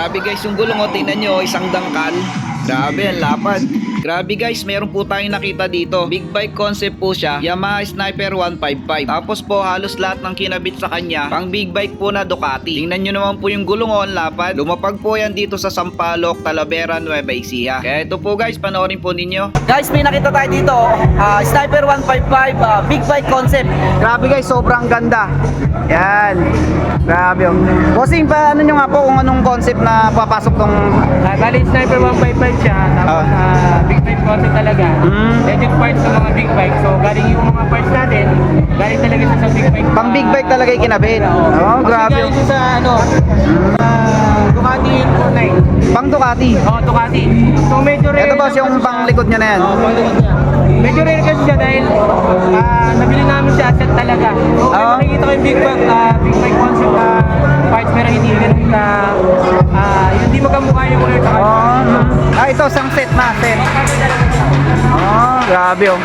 Grabe guys yung gulong, tingnan nyo, isang dangkal. Grabe, ang lapad. Grabe guys, meron po tayong nakita dito. Big bike concept po siya. Yamaha Sniper 155. Tapos po halos lahat ng kinabit sa kanya pang big bike po na Ducati. Tingnan nyo naman po yung gulong, ang lapad. Lumapag po yan dito sa Sampaloc, Talavera, Nueva Ecija. Kaya ito po guys, panoorin po ninyo. Guys, may nakita tayo dito, Sniper 155 big bike concept. Grabe guys, sobrang ganda. Yan. Grabe oh. Bossing, paano nyo nga po kung anong concept na papasok tong... Bali, Sniper 155 siya. Tapos big bike concept talaga. Legend parts ng mga big bike. So, galing yung mga parts natin, galing talaga siya sa big bike. Pang big bike talaga yung kinabit. Oh, grabe. Galing siya sa Ducati N49. Pang Ducati. Oo, Ducati. So, medyo rare. Ito boss, yung pang likod niya na yan. Oo, pang likod niya. Medyo rare kasi siya dahil nabili namin siya asset talaga. So, may makikita ko yung big bike concept parts, pero hindi ganun na hindi magamukha yung mga ito. Ito, isang set na, set. Grabe oh.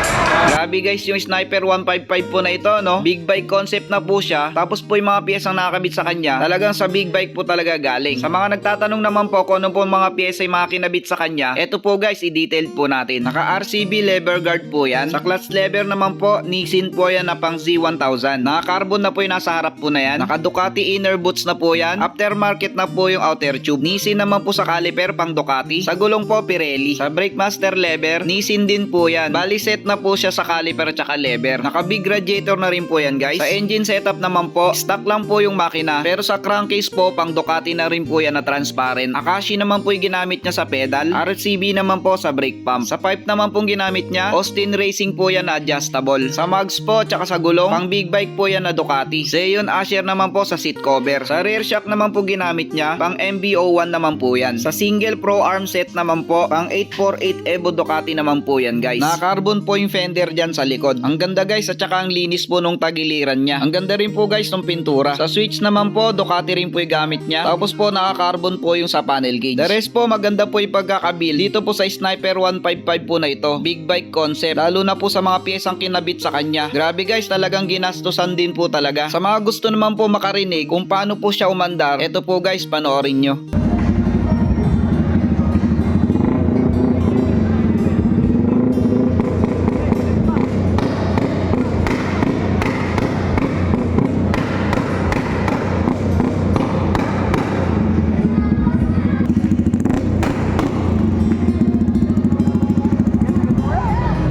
Grabe guys, yung Sniper 155 po na ito, no? Big bike concept na po siya. Tapos po yung mga piyesang nakakabit sa kanya, talagang sa big bike po talaga galing. Sa mga nagtatanong naman po kung ano po mga piyesa yung mga kinabit sa kanya, eto po guys, i-detailed po natin. Naka RCB lever guard po yan. Sa clutch lever naman po, Nissin po yan na pang Z1000. Naka carbon na po yung nasa harap po na yan. Naka Ducati inner boots na po yan. Aftermarket na po yung outer tube. Nissin naman po sa caliper, pang Ducati. Sa gulong po, Pirelli. Sa brake master lever, Nissin din po yan. Bali set na po siya sa caliper at saka lever. Naka big radiator na rin po yan guys. Sa engine setup naman po, stock lang po yung makina. Pero sa crankcase po, pang Ducati na rin po yan na transparent. Akashi naman po yung ginamit niya sa pedal. RCB naman po sa brake pump. Sa pipe naman pong ginamit niya, Austin Racing po yan na adjustable. Sa mags po, tsaka sa gulong, pang big bike po yan na Ducati. Zeon Asher naman po sa seat cover. Sa rear shock naman po ginamit niya, pang MB01 naman po yan. Sa single pro arm set naman po, pang 848 Evo Ducati naman po yan guys. Naka-carbon po yung fender dyan sa likod. Ang ganda guys, at saka ang linis po nung tagiliran niya. Ang ganda rin po guys ng pintura. Sa switch naman po, Ducati rin po yung gamit niya. Tapos po naka-carbon po yung sa panel gauge. The rest po, maganda po yung pagkakabil. Dito po sa Sniper 155 po na ito, big bike concept. Lalo na po sa mga piyesang kinabit sa kanya. Grabe guys, talagang ginastusan din po talaga. Sa mga gusto naman po makarinig kung paano po siya umandar, eto po guys, panoorin nyo.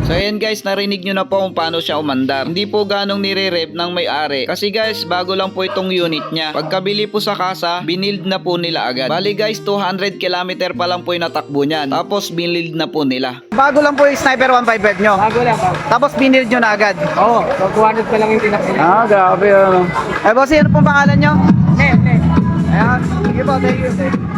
So ayan guys, narinig nyo na po kung paano siya umandar. Hindi po ganong nire-rev ng may-ari. Kasi guys, bago lang po itong unit niya. Pagkabili po sa kasa, binild na po nila agad. Bali guys, 200 km pa lang po yung natakbo niyan. Tapos binild na po nila. Bago lang po yung Sniper 155 nyo. Bago lang. Tapos binild nyo na agad. Oo, so 200 pa lang yung tinakbo. Grabe ano. Boss, ano pong pangalan nyo? Ne. Ayan, sige po, thank you.